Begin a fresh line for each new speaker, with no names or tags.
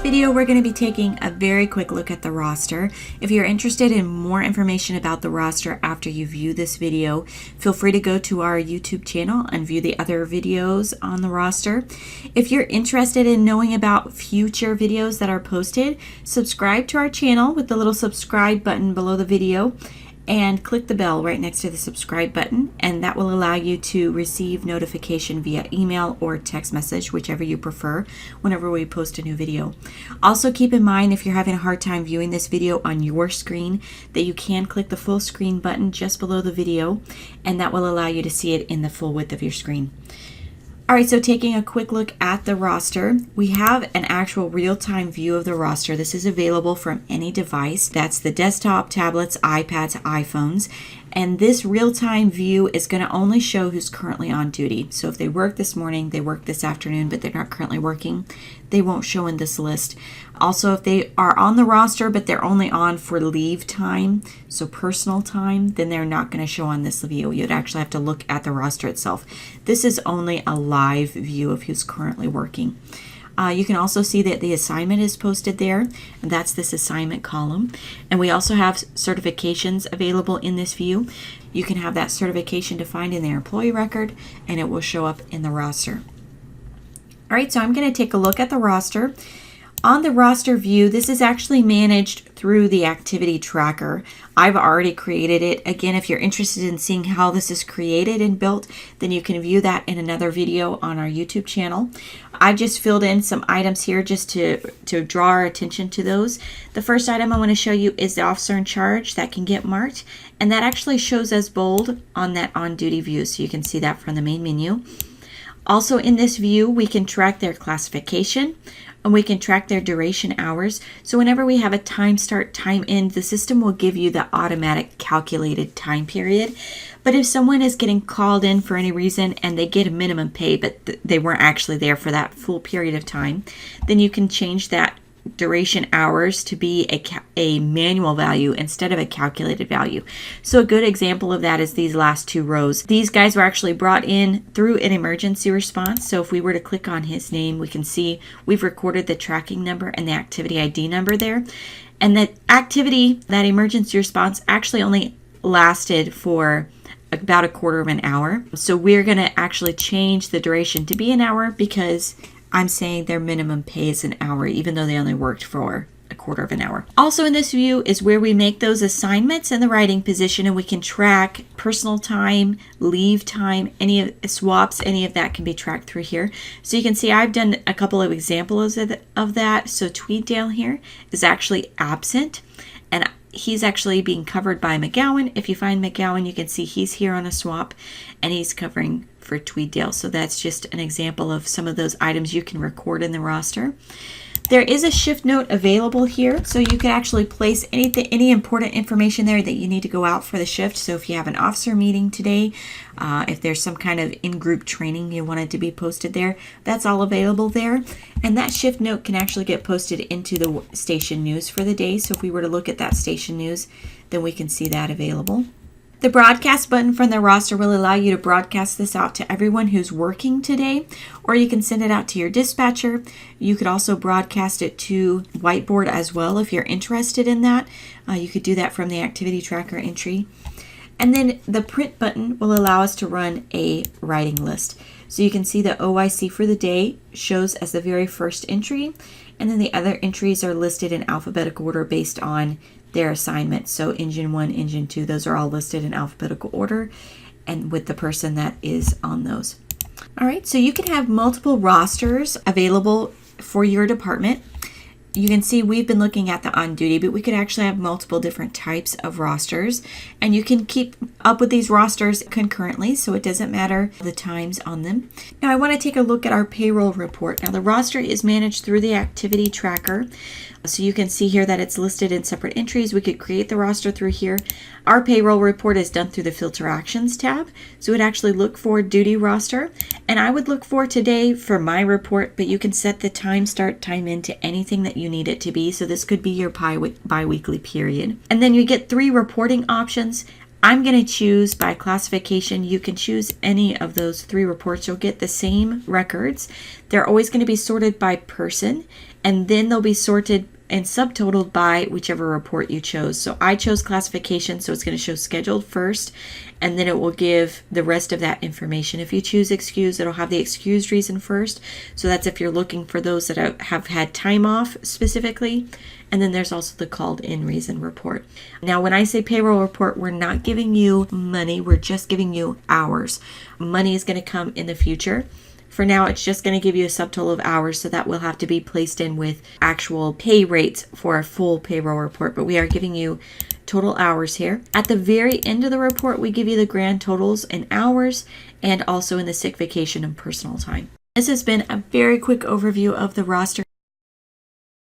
this video, we're going to be taking a very quick look at the roster. If you're interested in more information about the roster after you view this video, feel free to go to our YouTube channel and view the other videos on the roster. If you're interested in knowing about future videos that are posted, subscribe to our channel with the little subscribe button below the video and click the bell right next to the subscribe button, and that will allow you to receive notification via email or text message, whichever you prefer, whenever we post a new video. Also keep in mind, if you're having a hard time viewing this video on your screen, that you can click the full screen button just below the video, and that will allow you to see it in the full width of your screen. Alright, so taking a quick look at the roster, we have an actual real-time view of the roster. This is available from any device. That's the desktop, tablets, iPads, iPhones. And this real-time view is going to only show who's currently on duty. So if they work this morning, they work this afternoon, but they're not currently working, they won't show in this list. Also, if they are on the roster, but they're only on for leave time, so personal time, then they're not going to show on this view. You'd actually have to look at the roster itself. This is only a live view of who's currently working. You can also see that the assignment is posted there, and that's this assignment column. And we also have certifications available in this view. You can have that certification defined in their employee record, and it will show up in the roster. All right, so I'm going to take a look at the roster. On the roster view, this is actually managed through the activity tracker. I've already created it. Again, if you're interested in seeing how this is created and built, then you can view that in another video on our YouTube channel. I just filled in some items here just to draw our attention to those. The first item I want to show you is the officer in charge. That can get marked, and that actually shows as bold on that on-duty view, so you can see that from the main menu. Also in this view, we can track their classification, and we can track their duration hours. So whenever we have a time start, time end, the system will give you the automatic calculated time period. But if someone is getting called in for any reason and they get a minimum pay, but they weren't actually there for that full period of time, then you can change that duration hours to be a manual value instead of a calculated value. So a good example of that is these last two rows. These guys were actually brought in through an emergency response. So if we were to click on his name, we can see we've recorded the tracking number and the activity ID number there. And that activity, that emergency response, actually only lasted for about a quarter of an hour. So we're going to actually change the duration to be an hour because I'm saying their minimum pay is an hour, even though they only worked for a quarter of an hour. Also in this view is where we make those assignments in the writing position, and we can track personal time, leave time, any of swaps, any of that can be tracked through here. So you can see I've done a couple of examples of that. So Tweeddale here is actually absent, and he's actually being covered by McGowan. If you find McGowan, you can see he's here on a swap, and he's covering for Tweeddale. So that's just an example of some of those items you can record in the roster. There is a shift note available here, so you can actually place any important information there that you need to go out for the shift. So if you have an officer meeting today, if there's some kind of in-group training you wanted to be posted there, that's all available there. And that shift note can actually get posted into the station news for the day. So if we were to look at that station news, then we can see that available. The broadcast button from the roster will allow you to broadcast this out to everyone who's working today, or you can send it out to your dispatcher. You could also broadcast it to Whiteboard as well if you're interested in that. You could do that from the activity tracker entry. And then the print button will allow us to run a writing list. So you can see the OIC for the day shows as the very first entry, and then the other entries are listed in alphabetical order based on their assignment. So engine 1, engine 2, those are all listed in alphabetical order and with the person that is on those. All right, so you can have multiple rosters available for your department. You can see we've been looking at the on duty, but we could actually have multiple different types of rosters, and you can keep up with these rosters concurrently, so it doesn't matter the times on them. Now I want to take a look at our payroll report. Now the roster is managed through the activity tracker. So you can see here that it's listed in separate entries. We could create the roster through here. Our payroll report is done through the filter actions tab. So it would actually look for duty roster. And I would look for today for my report, but you can set the time start, time end to anything that you need it to be. So this could be your bi-weekly period. And then you get 3 reporting options. I'm going to choose by classification. You can choose any of those 3 reports. You'll get the same records. They're always going to be sorted by person, and then they'll be sorted and subtotaled by whichever report you chose. So I chose classification, so it's going to show scheduled first, and then it will give the rest of that information. If you choose excused, it'll have the excused reason first. So that's if you're looking for those that have had time off specifically. And then there's also the called in reason report. Now, when I say payroll report, we're not giving you money. We're just giving you hours. Money is going to come in the future. For now, it's just going to give you a subtotal of hours, so that will have to be placed in with actual pay rates for a full payroll report. But we are giving you total hours here. At the very end of the report, we give you the grand totals in hours and also in the sick, vacation, and personal time. This has been a very quick overview of the roster.